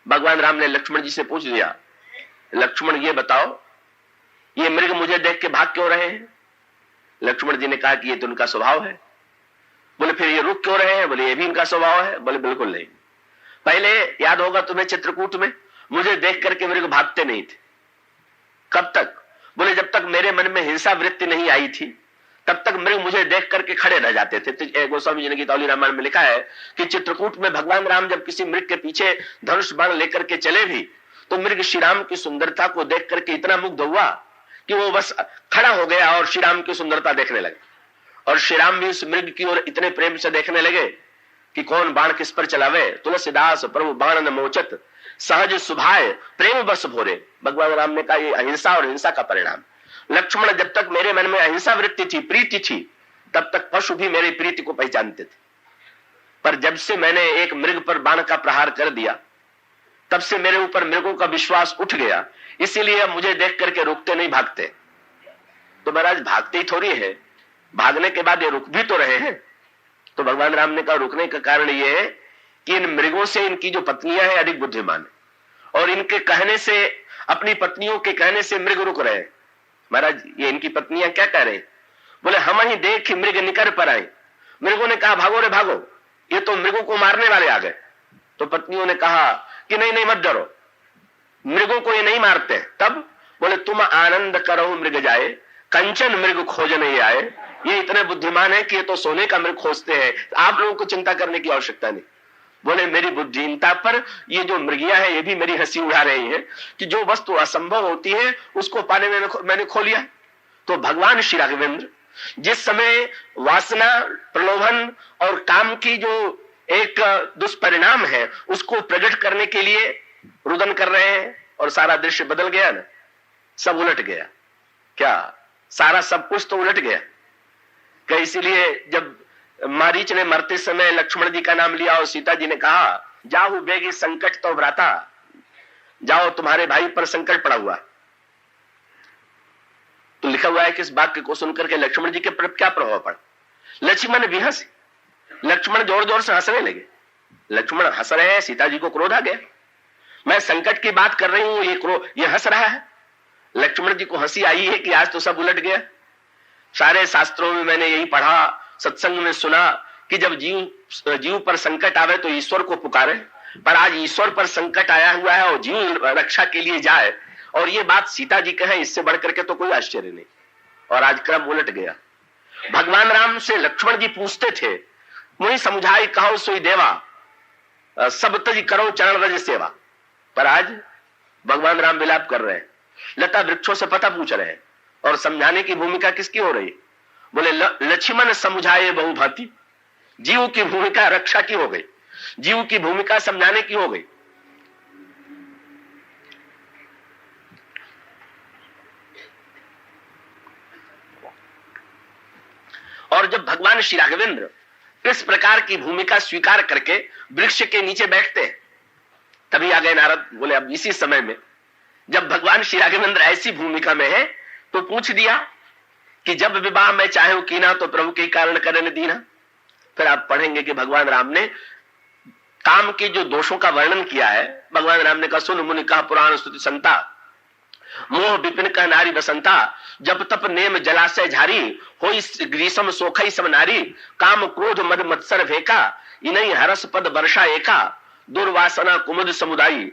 भगवान राम ने लक्ष्मण जी से पूछ लिया, लक्ष्मण ये बताओ, ये मृग मुझे देख के भाग क्यों रहे हैं? लक्ष्मण जी ने कहा कि ये तो उनका स्वभाव है। बोले फिर ये रुक क्यों रहे हैं? बोले ये भी इनका स्वभाव है। बोले बिल्कुल नहीं। पहले याद होगा तुम्हें चित्रकूट में मुझे देख करके मृग भागते नहीं थे। कब तक? बोले जब तक मेरे मन में हिंसा वृत्ति नहीं आई थी तब तक मृग मुझे देख करके खड़े रह जाते थे। तो गोस्वामी जी ने गीतावली रामायण में लिखा है कि चित्रकूट में भगवान राम जब किसी मृग के पीछे धनुष बाण लेकर के चले भी तो मृग श्री राम की सुंदरता को देख करके इतना मुग्ध हुआ कि वो बस खड़ा हो गया और श्री राम की सुंदरता देखने लगे। और श्री राम भी उस मृग की ओर इतने प्रेम से देखने लगे कि कौन बाण किस पर चलावे। तुलसीदास प्रभु बाण न मोचत, सहज सुभाए प्रेम बस भोरे। भगवान राम ने कहा ये अहिंसा और हिंसा का परिणाम। लक्ष्मण जब तक मेरे मन में अहिंसा वृत्ति थी, प्रीति थी, तब तक पशु भी मेरी प्रीति को पहचानते थे। पर जब से मैंने एक मृग पर बाण का प्रहार कर दिया तब से मेरे ऊपर मृगों का विश्वास उठ गया, इसीलिए अब मुझे देख करके रुकते नहीं, भागते। तो महाराज भागते ही थोड़ी है, भागने के बाद ये रुक भी तो रहे हैं। तो भगवान राम ने कहा रुकने का कारण ये है कि इन मृगों से इनकी जो पत्नियां हैं अधिक बुद्धिमान है और इनके कहने से, अपनी पत्नियों के कहने से मृग रुक रहे हैं। महाराज ये इनकी पत्नियां क्या कह रहे हैं? बोले हम ही देख मृग निकर पर आए। मृगों ने कहा भागो रे भागो, ये तो मृगों को मारने वाले आ गए। तो पत्नियों ने कहा कि नहीं नहीं मत डरो, मृगों को ये नहीं मारते। तब बोले तुम आनंद करो मृग जाए, कंचन मृग खोजने ये आए। ये इतने बुद्धिमान है कि ये तो सोने का मृग खोजते हैं, आप लोगों को चिंता करने की आवश्यकता नहीं। बोले मेरी बुद्धिहीनता पर ये जो मृगिया है ये भी मेरी हंसी उड़ा रही है कि जो वस्तु असंभव होती है उसको पाने में मैंने खो लिया। तो भगवान श्री राघवेंद्र जिस समय वासना, प्रलोभन और काम की जो एक दुष्परिणाम है उसको प्रकट करने के लिए रुदन कर रहे हैं और सारा दृश्य बदल गया ना, सब उलट गया। क्या सारा सब कुछ तो उलट गया। क्या इसीलिए जब मारीच ने मरते समय लक्ष्मण जी का नाम लिया और सीता जी ने कहा जाओ बेगी संकट तो व्राता, जाओ तुम्हारे भाई पर संकट पड़ा हुआ। तो लिखा हुआ है कि इस वाक्य को सुनकर के लक्ष्मण जी के पर क्या प्रभाव पड़ा? लक्ष्मण भी हंसे, लक्ष्मण जोर जोर से हंसने लगे। लक्ष्मण हंस रहे हैं, सीता जी को क्रोध आ गया। मैं संकट की बात कर रही हूं, ये हंस रहा है। लक्ष्मण जी को हंसी आई है कि आज तो सब उलट गया। सारे शास्त्रों में मैंने यही पढ़ा, सत्संग में सुना कि जब जीव पर संकट आवे तो ईश्वर को पुकारे, पर आज ईश्वर पर संकट आया हुआ है और जीव रक्षा के लिए जाए, और ये बात सीता जी कहे, इससे बढ़कर के तो कोई आश्चर्य नहीं। और आज क्रम उलट गया। भगवान राम से लक्ष्मण जी पूछते थे मुझे समझाई कहो सोई देवा, सब तज करो चरण रज सेवा। पर आज भगवान राम विलाप कर रहे हैं, लता वृक्षों से पता पूछ रहे हैं, और समझाने की भूमिका किसकी हो रही? बोले लक्ष्मण समझाए बहुभांति। जीव की भूमिका रक्षा की हो गई, जीव की भूमिका समझाने की हो गई। और जब भगवान श्री राघवेंद्र इस प्रकार की भूमिका स्वीकार करके वृक्ष के नीचे बैठते हैं, तभी आ गए नारद। बोले अब इसी समय में जब भगवान श्री राघवेंद्र ऐसी भूमिका में है तो पूछ दिया कि जब विवाह में चाहे कीना तो प्रभु के कारण करने दीना। फिर आप पढ़ेंगे कि भगवान राम ने काम के जो दोषों का वर्णन किया है। भगवान राम ने कहा सुन मुनि कहा पुराण स्तुति संता, मोह विपिन का नारी बसंता, जब तप नेम जलाशय झारी, होई ग्रीसम सोखई सब नारी, काम क्रोध मद मत्सर भेका, इनई हरस पद वर्षा एका, दुर्वासना कुमुद समुदायी,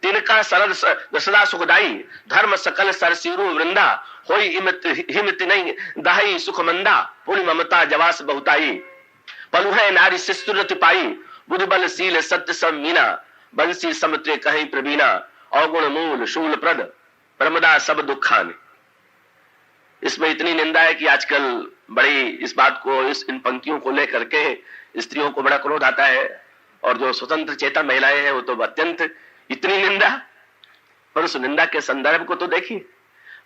तिनका सरद सदा सुखदाई, धर्म सकल सरसीरु वृंदा, होई हिमत नहीं दाही सुख मंदा, पुण्य ममता जवास बहुताई, पलु है नारी शिस्तुरति पाई, बुद्ध बल शील सत्य सब मीना, बंसी समत्रे कहीं प्रवीणा, अवगुण मूल शूल प्रद प्रमदा सब दुखान। इसमें इतनी निंदा है कि आजकल बड़ी इस बात को, इन पंक्तियों को लेकर के स्त्रियों को बड़ा क्रोध आता है, और जो स्वतंत्र चेतन महिलाएं हैं वो तो अत्यंत इतनी निंदा। पर उस निंदा के संदर्भ को तो देखिए,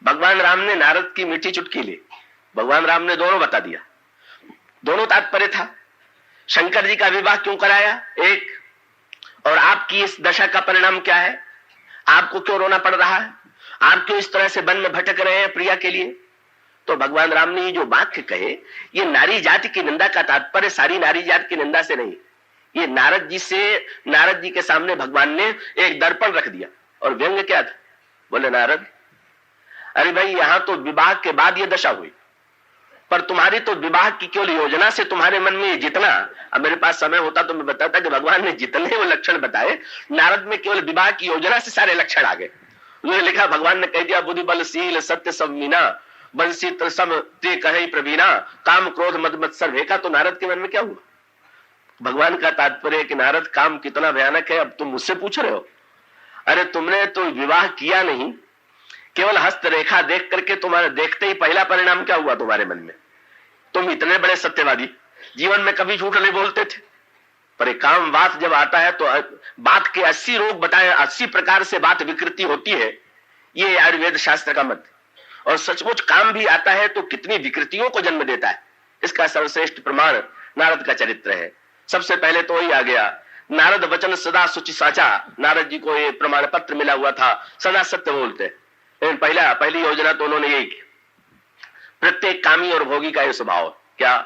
भगवान राम ने नारद की मीठी चुटकी ली, भगवान राम ने दोनों बता दिया। दोनों तात्पर्य था। शंकर जी का विवाह क्यों कराया एक, और आपकी इस दशा का परिणाम क्या है, आपको क्यों रोना पड़ रहा है, आप क्यों इस तरह से वन में भटक रहे हैं प्रिया के लिए। तो भगवान राम ने ये जो वाक्य कहे, ये नारी जाति की निंदा का तात्पर्य सारी नारी जाति की निंदा से नहीं, ये नारद जी के सामने भगवान ने एक दर्पण रख दिया। और व्यंग क्या था? बोले नारद, अरे भाई यहां तो विवाह के बाद ये दशा हुई, पर तुम्हारी तो विवाह की केवल योजना से तुम्हारे मन में जितना, अब मेरे पास समय होता तो मैं बताता कि भगवान ने जितने वो लक्षण बताए, नारद में केवल विवाह की योजना से सारे लक्षण आ गए। उन्होंने लिखा, भगवान ने कह दिया, बुद्धि बल शील सत्य सब मीना, बंसी सम ते कहे प्रवीणा, काम क्रोध मद मत्सर भेका। तो नारद के मन में क्या हुआ? भगवान का तात्पर्य है कि नारद काम कितना भयानक है अब तुम मुझसे पूछ रहे हो? अरे तुमने तो विवाह किया नहीं, केवल हस्तरेखा देख करके तुम्हारे देखते ही पहला परिणाम क्या हुआ तुम्हारे मन में? तुम इतने बड़े सत्यवादी, जीवन में कभी झूठ नहीं बोलते थे, पर एक काम बात जब आता है तो बात के 80 रोग बताए, 80 प्रकार से बात विकृति होती है, ये आयुर्वेद शास्त्र का मत। और सचमुच काम भी आता है तो कितनी विकृतियों को जन्म देता है, इसका सर्वश्रेष्ठ प्रमाण नारद का चरित्र है। सबसे पहले तो वही आ गया, नारद वचन सदा सुचि साचा। नारद जी को ये प्रमाण पत्र मिला हुआ था, सदा सत्य बोलते। लेकिन पहली योजना तो उन्होंने यही की, प्रत्येक कामी और भोगी का यह स्वभाव क्या,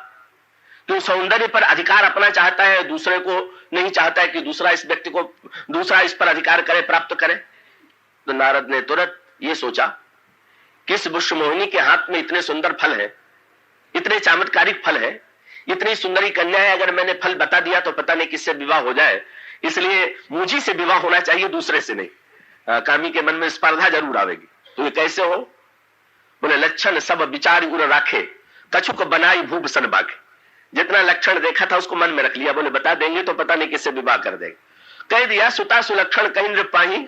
तो सौंदर्य पर अधिकार अपना चाहता है, दूसरे को नहीं चाहता है कि दूसरा इस पर अधिकार करे, प्राप्त करे। तो नारद ने तुरंत ये सोचा, किस विश्वमोहिनी के हाथ में इतने सुंदर फल है, इतने चमत्कारिक फल है, इतनी सुंदरी कन्या है, अगर मैंने फल बता दिया तो पता नहीं किससे विवाह हो जाए, इसलिए मुझी से विवाह होना चाहिए, दूसरे से नहीं। कामी के मन में स्पर्धा जरूर आवेगी। तो ये कैसे हो? बोले लक्षण सब विचार उर राखे, कछुक बनाई भूप सन बाके। जितना लक्षण देखा था उसको मन में रख लिया, बोले बता देंगे तो पता नहीं किससे विवाह कर देंगे। कह दिया सुता सुलक्षण कहीं नृपाही।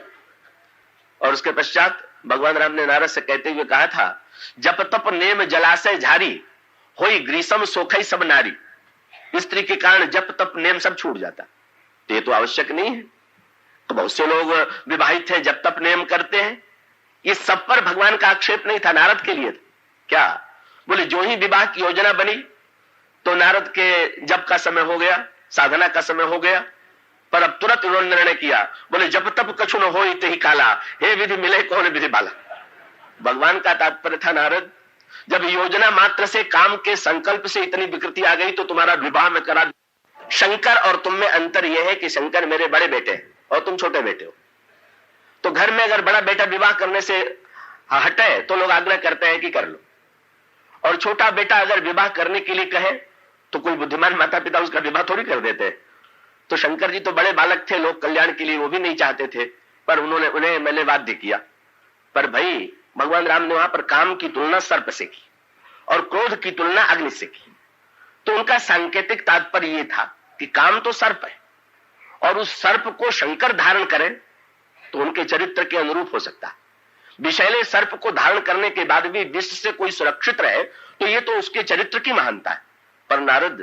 और उसके पश्चात भगवान राम ने नारद से कहते हुए कहा था, जप तप नेम जलाशय झारी, होई ग्रीसम सोखई सब नारी। स्त्री के कारण जप तप नेम सब छूट जाता, तो ये तो आवश्यक नहीं है। तो बहुत से लोग विवाहित हैं, जप तप नेम करते हैं, ये सब पर भगवान का आक्षेप नहीं था, नारद के लिए था। क्या? बोले जो ही विवाह की योजना बनी तो नारद के जप का समय हो गया, साधना का समय हो गया, पर अब तुरंत उन्होंने निर्णय किया, बोले जब तब कछु न हो ही काला, हे विधि मिले कौन विधि बाला। भगवान का तात्पर्य था, नारद जब योजना मात्र से, काम के संकल्प से इतनी विकृति आ गई तो तुम्हारा विवाह में करा। शंकर और तुम में अंतर यह है कि शंकर मेरे बड़े बेटे हैं और तुम छोटे बेटे हो। तो घर में अगर बड़ा बेटा विवाह करने से हटे तो लोग आग्रह करते हैं कि कर लो, और छोटा बेटा अगर विवाह करने के लिए कहे तो कोई बुद्धिमान माता पिता उसका विवाह थोड़ी कर देते हैं। तो शंकर जी तो बड़े बालक थे, लोक कल्याण के लिए वो भी नहीं चाहते थे, पर उन्हें मैंने बाध्य किया। पर भाई भगवान राम ने वहां पर काम की तुलना सर्प से की और क्रोध की तुलना अग्नि से की। तो उनका सांकेतिक तात्पर्य यह था कि काम तो सर्प है, और उस सर्प को शंकर धारण करें तो उनके चरित्र के अनुरूप हो सकता है। विषैले सर्प को धारण करने के बाद भी विष से कोई सुरक्षित रहे तो ये तो उसके चरित्र की महानता है। पर नारद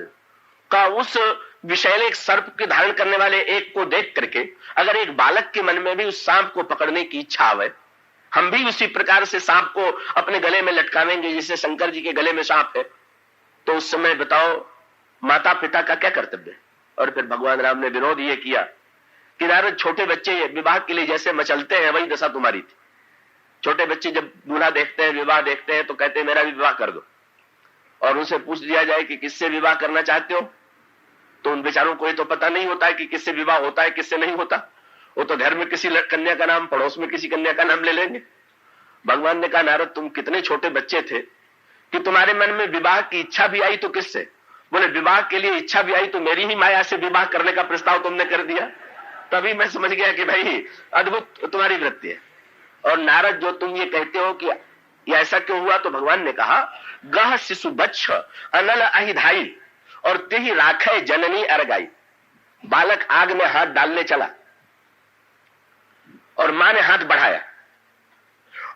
का उस विषैले सर्प के धारण करने वाले एक को देख करके अगर एक बालक के मन में भी उस सांप को पकड़ने की इच्छा आवे, हम भी उसी प्रकार से सांप को अपने गले में लटकावेंगे जैसे शंकर जी के गले में सांप है, तो उस समय बताओ माता पिता का क्या कर्तव्य है। और फिर भगवान राम ने विरोध ये किया कि नारद छोटे बच्चे विवाह के लिए जैसे मचलते हैं वही दशा तुम्हारी थी। छोटे बच्चे जब दूल्हा देखते हैं, विवाह देखते हैं, तो कहते हैं मेरा भी विवाह कर दो, और उनसे पूछ दिया जाए कि किससे विवाह करना चाहते हो, तो उन बेचारों को ये तो पता नहीं होता है कि किससे विवाह होता है किससे नहीं होता। वो तो घर में किसी कन्या का नाम, पड़ोस में किसी कन्या का नाम ले लेंगे। भगवान ने कहा नारद तुम कितने छोटे बच्चे थे कि तुम्हारे मन में विवाह की इच्छा भी आई तो किससे? बोले विवाह के लिए इच्छा भी आई तो मेरी ही माया से विवाह करने का प्रस्ताव तुमने कर दिया। तभी मैं समझ गया कि भाई अद्भुत तुम्हारी वृत्ति है। और नारद जो तुम ये कहते हो कि ये ऐसा क्यों हुआ, तो भगवान ने कहा गह शिशु बच्छ अनल अहिधाई और तेहि राखे जननी अरगाई। बालक आग में हाथ डालने चला और मां ने हाथ बढ़ाया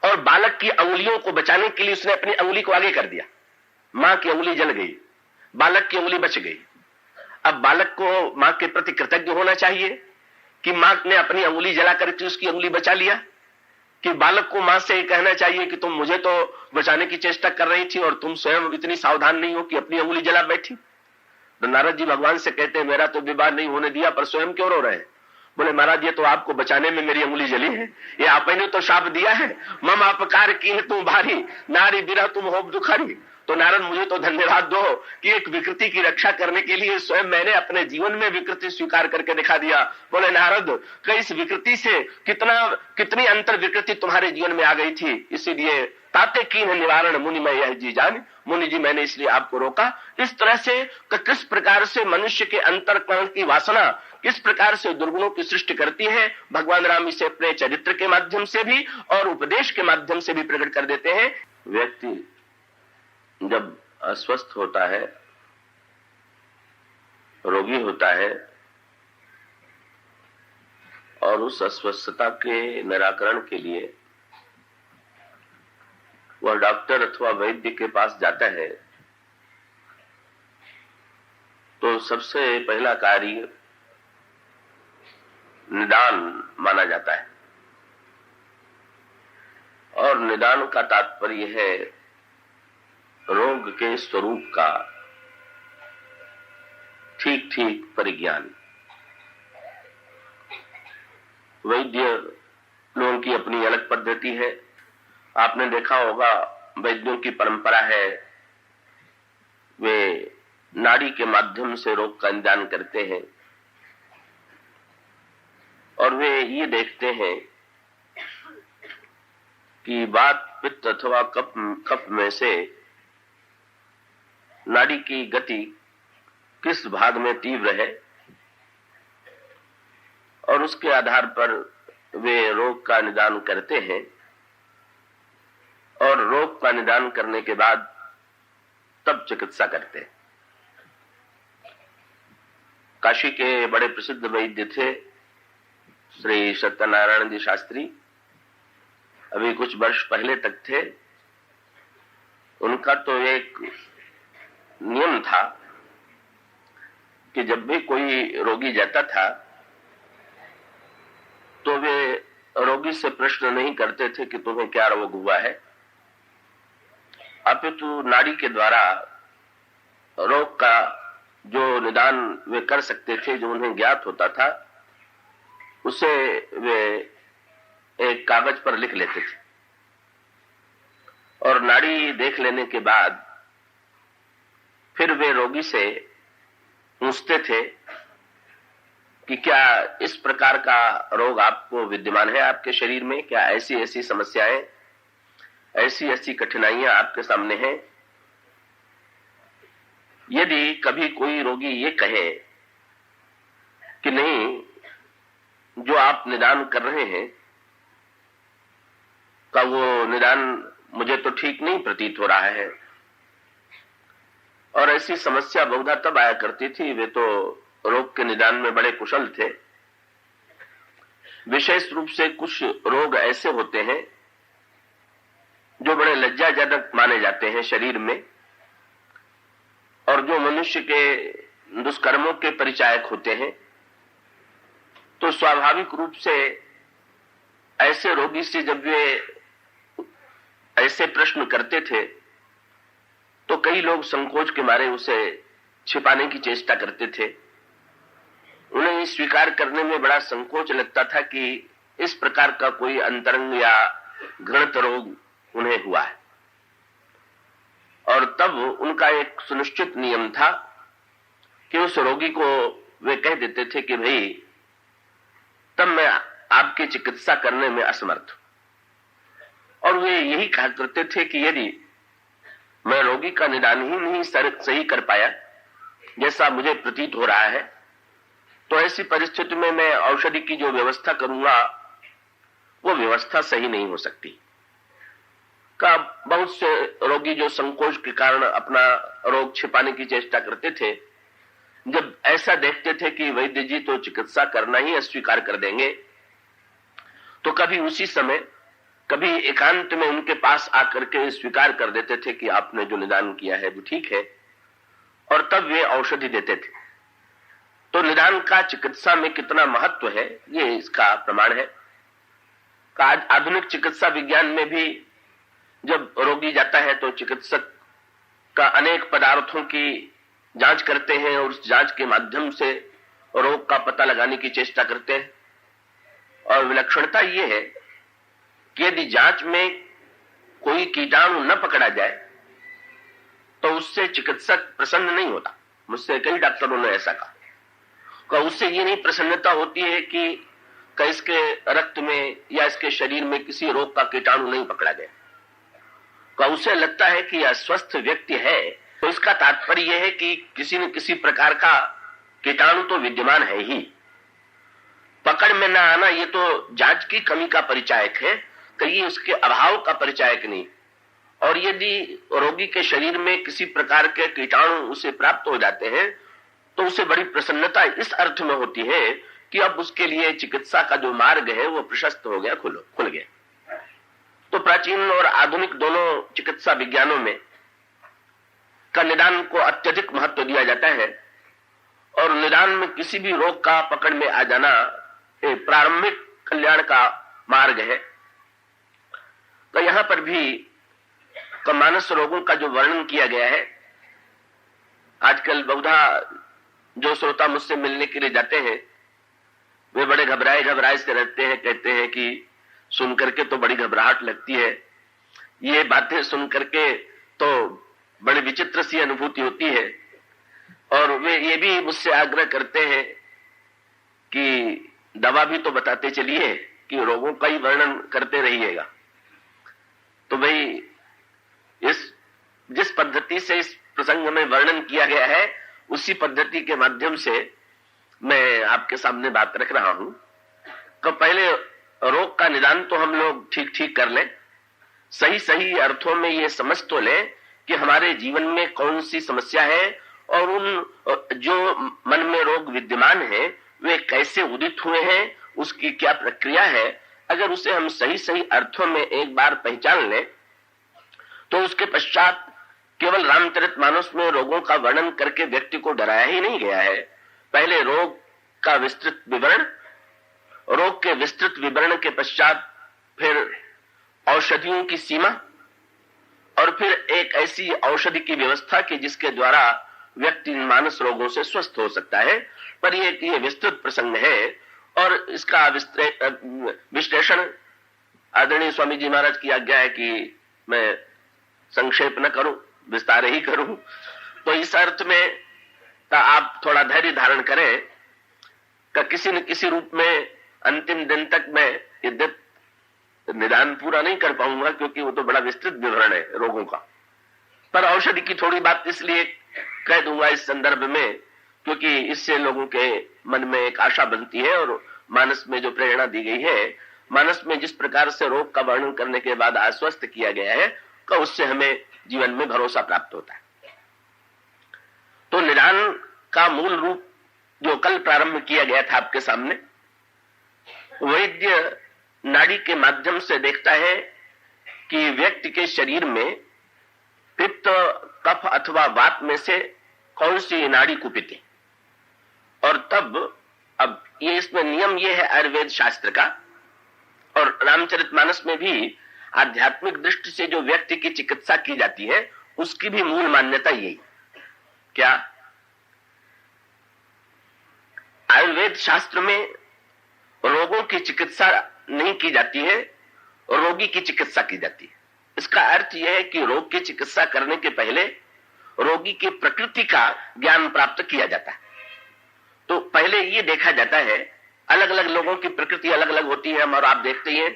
और बालक की अंगुलियों को बचाने के लिए उसने अपनी अंगुली को आगे कर दिया। मां की अंगुली जल गई, बालक की अंगुली बच गई। अब बालक को मां के प्रति कृतज्ञ होना चाहिए कि मां ने अपनी अंगुली जला करके उसकी अंगुली बचा लिया, कि बालक को मां से कहना चाहिए कि तुम मुझे तो बचाने की चेष्टा कर रही थी और तुम स्वयं इतनी सावधान नहीं हो कि अपनी अंगुली जला बैठी। तो नारद जी भगवान से कहते हैं मेरा तो विवाह नहीं होने दिया, पर स्वयं क्यों रो रहे हैं? बोले महाराज ये तो आपको बचाने में मेरी अंगुली जली है, ये आपने तो शाप दिया है, मम अपकार की तुम भारी नारी बिरह तुम हो दुखारी। तो नारद मुझे तो धन्यवाद दो कि एक विकृति की रक्षा करने के लिए स्वयं मैंने अपने जीवन में विकृति स्वीकार करके दिखा दिया। बोले नारद कि इस विकृति से कितनी अंतर विकृति तुम्हारे जीवन में आ गई थी, इसीलिए ताते कीन निवारण मुनि मैं यह जी जान। मुनि जी मैंने इसलिए आपको रोका। इस तरह से किस प्रकार से मनुष्य के अंतःकरण की वासना किस प्रकार से दुर्गुणों की सृष्टि करती है, भगवान राम इसे अपने चरित्र के माध्यम से भी और उपदेश के माध्यम से भी प्रकट कर देते हैं। व्यक्ति जब अस्वस्थ होता है, रोगी होता है और उस अस्वस्थता के निराकरण के लिए वह डॉक्टर अथवा वैद्य के पास जाता है, तो सबसे पहला कार्य निदान माना जाता है। और निदान का तात्पर्य है रोग के स्वरूप का ठीक ठीक परिज्ञान। वैद्य लोगों की अपनी अलग पद्धति है। आपने देखा होगा वैद्यों की परंपरा है, वे नाड़ी के माध्यम से रोग का निदान करते हैं और वे ये देखते हैं कि वात पित्त अथवा कफ में से नाड़ी की गति किस भाग में तीव्र है और उसके आधार पर वे रोग का निदान करते हैं। और रोग का निदान करने के बाद तब चिकित्सा करते हैं। काशी के बड़े प्रसिद्ध वैद्य थे श्री सत्यनारायण जी शास्त्री, अभी कुछ वर्ष पहले तक थे। उनका तो एक नियम था कि जब भी कोई रोगी जाता था तो वे रोगी से प्रश्न नहीं करते थे कि तुम्हें क्या रोग हुआ है, अपितु नाड़ी के द्वारा रोग का जो निदान वे कर सकते थे, जो उन्हें ज्ञात होता था, उसे वे एक कागज पर लिख लेते थे और नाड़ी देख लेने के बाद फिर वे रोगी से पूछते थे कि क्या इस प्रकार का रोग आपको विद्यमान है आपके शरीर में, क्या ऐसी ऐसी समस्याएं, ऐसी ऐसी कठिनाइयां आपके सामने हैं। यदि कभी कोई रोगी ये कहे कि नहीं, जो आप निदान कर रहे हैं का वो निदान मुझे तो ठीक नहीं प्रतीत हो रहा है, और ऐसी समस्या बहुधा तब आया करती थी, वे तो रोग के निदान में बड़े कुशल थे। विशेष रूप से कुछ रोग ऐसे होते हैं जो बड़े लज्जाजनक माने जाते हैं शरीर में और जो मनुष्य के दुष्कर्मों के परिचायक होते हैं। तो स्वाभाविक रूप से ऐसे रोगी से जब वे ऐसे प्रश्न करते थे तो कई लोग संकोच के मारे उसे छिपाने की चेष्टा करते थे। उन्हें स्वीकार करने में बड़ा संकोच लगता था कि इस प्रकार का कोई अंतरंग या घृणित रोग उन्हें हुआ है। और तब उनका एक सुनिश्चित नियम था कि उस रोगी को वे कह देते थे कि भाई तब मैं आपकी चिकित्सा करने में असमर्थ हूं। और वे यही कहा करते थे कि यदि मैं रोगी का निदान ही नहीं सही कर पाया जैसा मुझे प्रतीत हो रहा है, तो ऐसी परिस्थिति में मैं औषधि की जो व्यवस्था करूंगा वो व्यवस्था सही नहीं हो सकती। का बहुत से रोगी जो संकोच के कारण अपना रोग छिपाने की चेष्टा करते थे, जब ऐसा देखते थे कि वैद्य जी तो चिकित्सा करना ही अस्वीकार कर देंगे, तो कभी उसी समय कभी एकांत में उनके पास आकर के स्वीकार कर देते थे कि आपने जो निदान किया है वो ठीक है, और तब वे औषधि देते थे। तो निदान का चिकित्सा में कितना महत्व है ये इसका प्रमाण है। आज आधुनिक चिकित्सा विज्ञान में भी जब रोगी जाता है तो चिकित्सक का अनेक पदार्थों की जांच करते हैं और उस जांच के माध्यम से रोग का पता लगाने की चेष्टा करते हैं। और विलक्षणता ये है कि यदि जांच में कोई कीटाणु न पकड़ा जाए तो उससे चिकित्सक प्रसन्न नहीं होता। मुझसे कई डॉक्टरों ने ऐसा कहा उससे ये नहीं प्रसन्नता होती है कि इसके रक्त में या इसके शरीर में किसी रोग का कीटाणु नहीं पकड़ा गया। उसे लगता है कि यह स्वस्थ व्यक्ति है, तो इसका तात्पर्य यह है कि किसी न किसी प्रकार का कीटाणु तो विद्यमान है ही। पकड़ में न आना ये तो जांच की कमी का परिचायक है, कहीं उसके अभाव का परिचायक नहीं। और यदि रोगी के शरीर में किसी प्रकार के कीटाणु उसे प्राप्त हो जाते हैं तो उसे बड़ी प्रसन्नता इस अर्थ में होती है कि अब उसके लिए चिकित्सा का जो मार्ग है वो प्रशस्त हो गया, खुल गया। तो प्राचीन और आधुनिक दोनों चिकित्सा विज्ञानों में का निदान को अत्यधिक महत्व दिया जाता है और निदान में किसी भी रोग का पकड़ में आ जाना एक प्रारंभिक कल्याण का मार्ग है। तो यहां पर भी मानस रोगों का जो वर्णन किया गया है, आजकल बहुधा जो श्रोता मुझसे मिलने के लिए जाते हैं वे बड़े घबराए से रहते हैं, कहते हैं कि सुन करके तो बड़ी घबराहट लगती है, ये बातें सुन करके तो बड़ी विचित्र सी अनुभूति होती है। और वे ये भी मुझसे आग्रह करते हैं कि दवा भी तो बताते चलिए, कि रोगों का ही वर्णन करते रहिएगा। तो भाई जिस पद्धति से इस प्रसंग में वर्णन किया गया है उसी पद्धति के माध्यम से मैं आपके सामने बात रख रहा हूं। तो पहले रोग का निदान तो हम लोग ठीक कर लें, सही अर्थों में ये समझ तो लें कि हमारे जीवन में कौन सी समस्या है और उन जो मन में रोग विद्यमान है वे कैसे उदित हुए हैं, उसकी क्या प्रक्रिया है। अगर उसे हम सही अर्थों में एक बार पहचान लें तो उसके पश्चात केवल रामचरितमानस में रोगों का वर्णन करके व्यक्ति को डराया ही नहीं गया है। पहले रोग का विस्तृत विवरण, रोग के विस्तृत विवरण के पश्चात फिर औषधियों की सीमा और फिर एक ऐसी औषधि की व्यवस्था कि जिसके द्वारा व्यक्ति मानस रोगों से स्वस्थ हो सकता है। पर ये विस्तृत प्रसंग है और इसका विश्लेषण आदरणीय स्वामी जी महाराज की आज्ञा है कि मैं संक्षेप न करूं, विस्तार ही करूं। तो इस अर्थ में आप थोड़ा धैर्य धारण करें कि किसी न किसी रूप में अंतिम दिन तक मैं निदान पूरा नहीं कर पाऊंगा, क्योंकि वो तो बड़ा विस्तृत विवरण है रोगों का। पर औषधि की थोड़ी बात इसलिए कह दूंगा इस संदर्भ में क्योंकि इससे लोगों के मन में एक आशा बनती है और मानस में जो प्रेरणा दी गई है, मानस में जिस प्रकार से रोग का वर्णन करने के बाद आश्वस्त किया गया है कि उससे हमें जीवन में भरोसा प्राप्त होता है। तो निदान का मूल रूप जो कल प्रारंभ किया गया था आपके सामने, वैद्य नाड़ी के माध्यम से देखता है कि व्यक्ति के शरीर में पित्त, कफ अथवा वात में से कौन सी नाड़ी कुपित है। और तब अब ये इसमें नियम ये है आयुर्वेद शास्त्र का और रामचरितमानस में भी आध्यात्मिक दृष्टि से जो व्यक्ति की चिकित्सा की जाती है उसकी भी मूल मान्यता यही। क्या आयुर्वेद शास्त्र में रोगों की चिकित्सा नहीं की जाती है, रोगी की चिकित्सा की जाती है। इसका अर्थ यह है कि रोग की चिकित्सा करने के पहले रोगी की प्रकृति का ज्ञान प्राप्त किया जाता है। तो पहले ये देखा जाता है, अलग अलग लोगों की प्रकृति अलग अलग होती है। और आप देखते हैं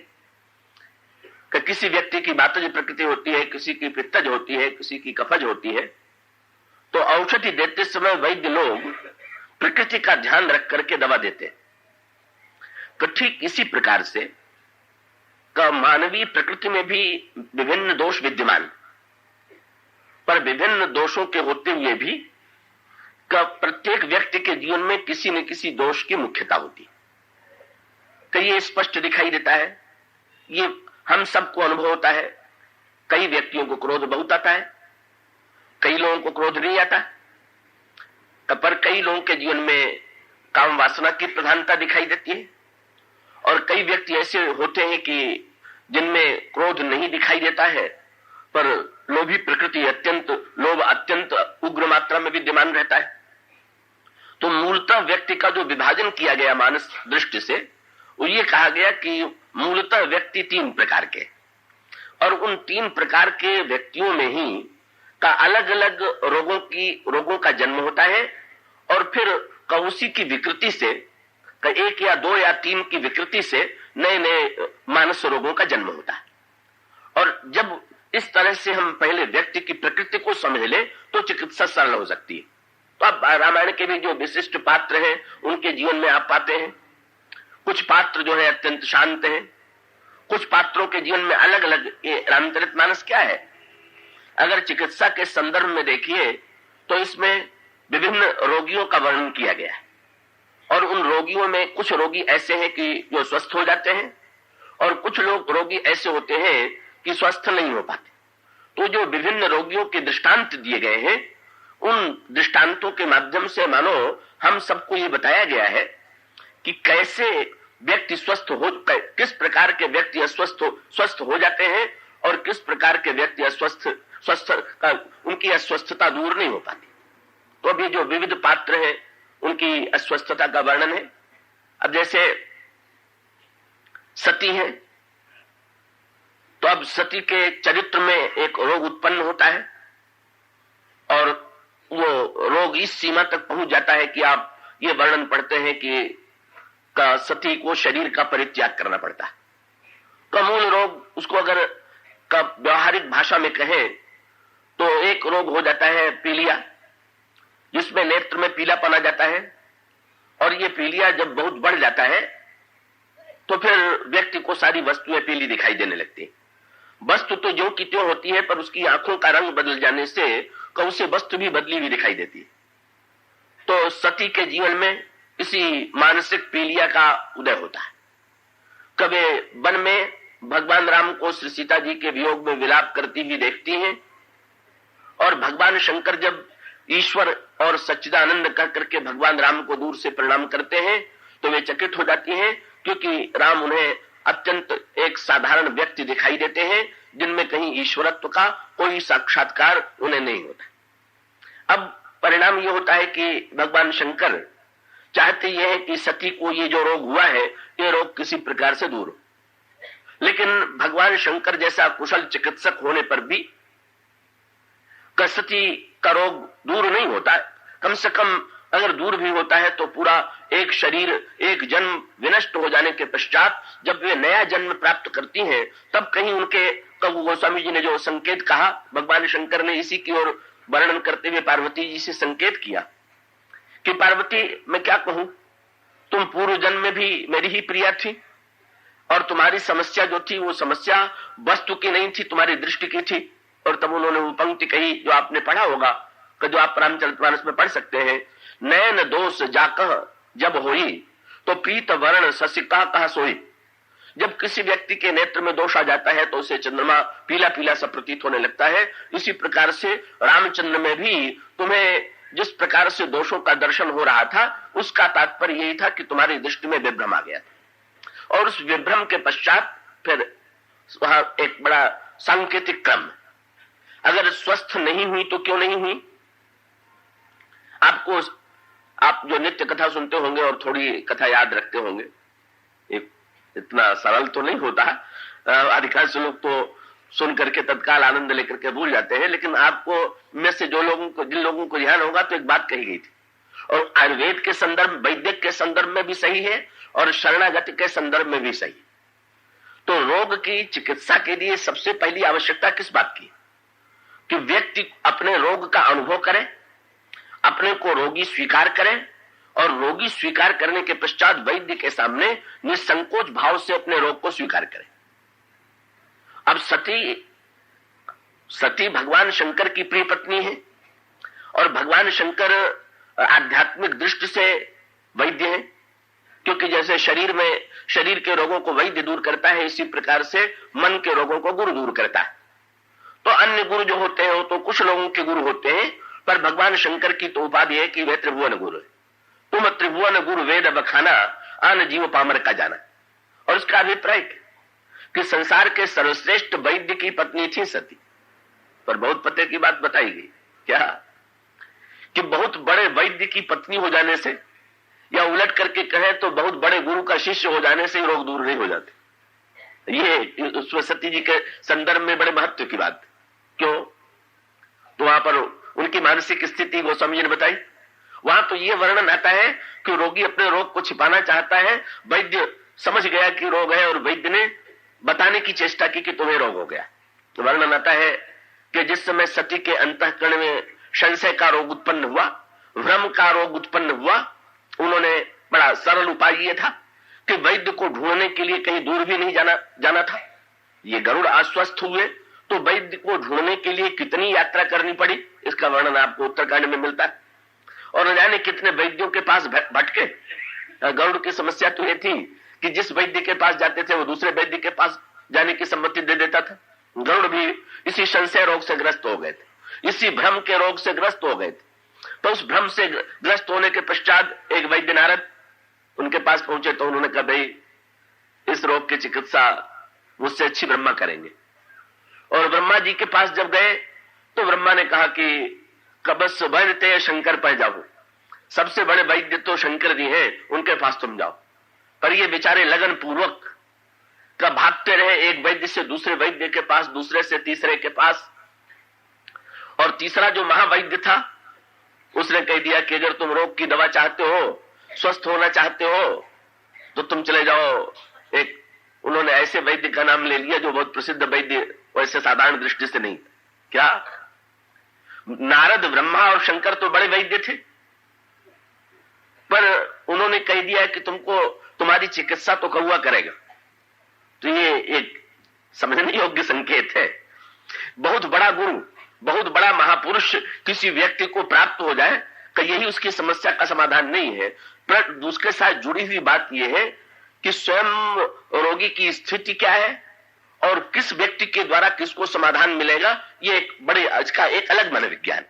कि किसी व्यक्ति की वातज प्रकृति होती है, किसी की पित्तज होती है, किसी की कफज होती है। तो औषधि देते समय वैद्य लोग प्रकृति का ध्यान रख करके दवा देते हैं। तो ठीक इसी प्रकार से मानवीय प्रकृति में भी विभिन्न दोष विद्यमान, पर विभिन्न दोषों के होते हुए भी प्रत्येक व्यक्ति के जीवन में किसी न किसी दोष की मुख्यता होती है। तो ये स्पष्ट दिखाई देता है, ये हम सबको अनुभव होता है। कई व्यक्तियों को क्रोध बहुत आता है, कई लोगों को क्रोध नहीं आता, पर कई लोगों के जीवन में काम वासना की प्रधानता दिखाई देती है। और कई व्यक्ति ऐसे होते हैं कि जिनमें क्रोध नहीं दिखाई देता है, पर लोभी प्रकृति लोभ अत्यंत उग्र मात्रा में विद्यमान रहता है। तो मूलतः व्यक्ति का जो विभाजन किया गया मानस दृष्टि से, वो ये कहा गया कि मूलतः व्यक्ति तीन प्रकार के, और उन तीन प्रकार के व्यक्तियों में ही का अलग अलग रोगों का जन्म होता है और फिर उसी की विकृति से, एक या दो या तीन की विकृति से नए नए मानस रोगों का जन्म होता है। और जब इस तरह से हम पहले व्यक्ति की प्रकृति को समझ ले तो चिकित्सा सरल हो सकती है। तो अब रामायण के भी जो विशिष्ट पात्र हैं उनके जीवन में आप पाते हैं, कुछ पात्र जो है अत्यंत शांत हैं, कुछ पात्रों के जीवन में अलग अलग। ये रामचरितमानस क्या है, अगर चिकित्सा के संदर्भ में देखिए तो इसमें विभिन्न रोगियों का वर्णन किया गया है और उन रोगियों में कुछ रोगी ऐसे हैं कि जो स्वस्थ हो जाते हैं और कुछ लोग रोगी ऐसे होते हैं कि स्वस्थ नहीं हो पाते। तो जो विभिन्न रोगियों के दृष्टांत दिए गए हैं उन दृष्टांतों के माध्यम से मानो हम सबको ये बताया गया है कि कैसे व्यक्ति किस प्रकार के व्यक्ति स्वस्थ हो जाते हैं और किस प्रकार के व्यक्ति उनकी अस्वस्थता दूर नहीं हो पाती। तो अभी जो विविध पात्र हैं उनकी अस्वस्थता का वर्णन है। अब जैसे सती है तो अब सती के चरित्र में एक रोग उत्पन्न होता है और वो रोग इस सीमा तक पहुंच जाता है कि आप ये वर्णन पढ़ते हैं कि सती को शरीर का परित्याग करना पड़ता है। तो मूल रोग उसको अगर व्यवहारिक भाषा में कहें तो एक रोग हो जाता है पीलिया, जिसमें नेत्र में पीलापन आ जाता है और ये पीलिया जब बहुत बढ़ जाता है तो फिर व्यक्ति को सारी वस्तुएं पीली दिखाई देने लगती है। वस्तु तो जो की त्यों होती है पर उसकी आंखों का रंग बदल जाने से उसे वस्तु भी बदली हुई दिखाई देती है। तो सती के जीवन में इसी मानसिक पीलिया का उदय होता है। कभी वन में भगवान राम को श्री सीता जी के वियोग में विलाप करती हुई देखती हैं और भगवान शंकर जब ईश्वर और सच्चिदानंद कह करके भगवान राम को दूर से प्रणाम करते हैं तो वे चकित हो जाती हैं, क्योंकि राम उन्हें अत्यंत एक साधारण व्यक्ति दिखाई देते हैं जिनमें कहीं ईश्वरत्व का कोई साक्षात्कार उन्हें नहीं होता। अब परिणाम यह होता है कि भगवान शंकर चाहते यह है कि सती को ये जो रोग हुआ है ये रोग किसी प्रकार से दूर हो, लेकिन भगवान शंकर जैसा कुशल चिकित्सक होने पर भी सती का रोग दूर नहीं होता। कम से कम अगर दूर भी होता है तो पूरा एक शरीर, एक जन्म विनष्ट हो जाने के पश्चात जब वे नया जन्म प्राप्त करती हैं तब कहीं उनके गोस्वामी जी ने जो संकेत कहा, भगवान शंकर ने इसी की ओर वर्णन करते हुए पार्वती जी से संकेत किया कि पार्वती मैं क्या कहूं, तुम पूर्व जन्म में भी मेरी ही प्रिया थी और तुम्हारी समस्या जो थी वो समस्या वस्तु की नहीं थी, तुम्हारी दृष्टि की थी। और तब उन्होंने वो पंक्ति कही जो आपने पढ़ा होगा, जो आप रामचरितमानस में पढ़ सकते हैं, नैन दोष जाकह जब होई तो प्रीत वर्ण ससिका कह सोई। जब किसी व्यक्ति के नेत्र में दोष आ जाता है तो उसे चंद्रमा पीला पीला सा प्रतीत होने लगता है। इसी प्रकार से रामचंद्र में भी तुम्हें जिस प्रकार से दोषों का दर्शन हो रहा था उसका तात्पर्य यही था कि तुम्हारी दृष्टि में विभ्रम आ गया था और उस विभ्रम के पश्चात फिर वहां एक बड़ा सांकेतिक क्रम, अगर स्वस्थ नहीं हुई तो क्यों नहीं हुई। आप जो नित्य कथा सुनते होंगे और थोड़ी कथा याद रखते होंगे, इतना सरल तो नहीं होता, अधिकांश लोग तो सुन करके तत्काल आनंद लेकर के भूल जाते हैं, लेकिन आपको में से जिन लोगों को ध्यान होगा तो एक बात कही गई थी और आयुर्वेद के संदर्भ, वैदिक के संदर्भ में भी सही है और शरणागति के संदर्भ में भी सही। तो रोग की चिकित्सा के लिए सबसे पहली आवश्यकता किस बात की, कि व्यक्ति अपने रोग का अनुभव करे, अपने को रोगी स्वीकार करे और रोगी स्वीकार करने के पश्चात वैद्य के सामने निसंकोच भाव से अपने रोग को स्वीकार करे। अब सती भगवान शंकर की प्रिय पत्नी है और भगवान शंकर आध्यात्मिक दृष्टि से वैद्य है, क्योंकि जैसे शरीर के रोगों को वैद्य दूर करता है इसी प्रकार से मन के रोगों को गुरु दूर करता है। तो अन्य गुरु जो होते हैं वो तो कुछ लोगों के गुरु होते हैं, पर भगवान शंकर की तो उपाधि है कि वे त्रिभुवन गुरु है। तुम त्रिभुवन गुरु वेद बखाना आन जीव पामर का जाना। और उसका अभिप्राय कि संसार के सर्वश्रेष्ठ वैद्य की पत्नी थी सती, पर बहुत पते की बात बताई गई क्या, कि बहुत बड़े वैद्य की पत्नी हो जाने से या उलट करके कहें तो बहुत बड़े गुरु का शिष्य हो जाने से रोग दूर नहीं हो जाते। ये उसमें सती जी के संदर्भ में बड़े महत्व की बात। क्यों? तो वहां पर उनकी मानसिक स्थिति गोस्वामी जी ने बताई। वहां तो यह वर्णन आता है कि रोगी अपने रोग को छिपाना चाहता है, वैद्य समझ गया कि रोग है और वैद्य ने बताने की चेष्टा की कि तुम्हें रोग हो गया। तो वर्णन आता है कि जिस समय सती के अंतःकरण में संशय का रोग उत्पन्न हुआ, भ्रम का रोग उत्पन्न हुआ, उन्होंने बड़ा सरल उपाय यह था कि वैद्य को ढूंढने के लिए कहीं दूर भी नहीं जाना था। ये गरुड़ अस्वस्थ हुए तो वैद्य को ढूंढने के लिए कितनी यात्रा करनी पड़ी, इसका वर्णन आपको उत्तरकांड में मिलता है। और न जाने कितने वैद्यों के पास भटके। गरुड़ की समस्या तो यह थी कि जिस वैद्य के पास जाते थे वो दूसरे वैद्य के पास जाने की सम्मति दे देता था। गरुड़ भी इसी संशय रोग से ग्रस्त हो गए थे, इसी भ्रम के रोग से ग्रस्त हो गए थे। तो उस भ्रम से ग्रस्त होने के पश्चात एक वैद्य नारद उनके पास पहुंचे तो उन्होंने कहा, भाई इस रोग की चिकित्सा मुझसे अच्छी ब्रह्मा करेंगे। और ब्रह्मा जी के पास जब गए तो ब्रह्मा ने कहा कि कबस वैद्य शंकर पर जाओ, सबसे बड़े वैद्य तो शंकर जी हैं, उनके पास तुम जाओ। पर ये बेचारे लगन पूर्वक का भागते रहे, एक वैद्य से दूसरे वैद्य के पास, दूसरे से तीसरे के पास। और तीसरा जो महावैद्य था उसने कह दिया कि अगर तुम रोग की दवा चाहते हो, स्वस्थ होना चाहते हो, तो तुम चले जाओ। एक उन्होंने ऐसे वैद्य का नाम ले लिया जो बहुत प्रसिद्ध वैद्य, वैसे साधारण दृष्टि से नहीं। क्या नारद, ब्रह्मा और शंकर तो बड़े वैद्य थे, पर उन्होंने कह दिया कि तुमको तुम्हारी चिकित्सा तो कौआ करेगा। तो ये एक समझने योग्य संकेत है। बहुत बड़ा गुरु, बहुत बड़ा महापुरुष किसी व्यक्ति को प्राप्त हो जाए तो यही उसकी समस्या का समाधान नहीं है। पर उसके साथ जुड़ी हुई बात यह है कि स्वयं रोगी की स्थिति क्या है और किस व्यक्ति के द्वारा किसको समाधान मिलेगा, ये एक बड़े आज का एक अलग मनोविज्ञान।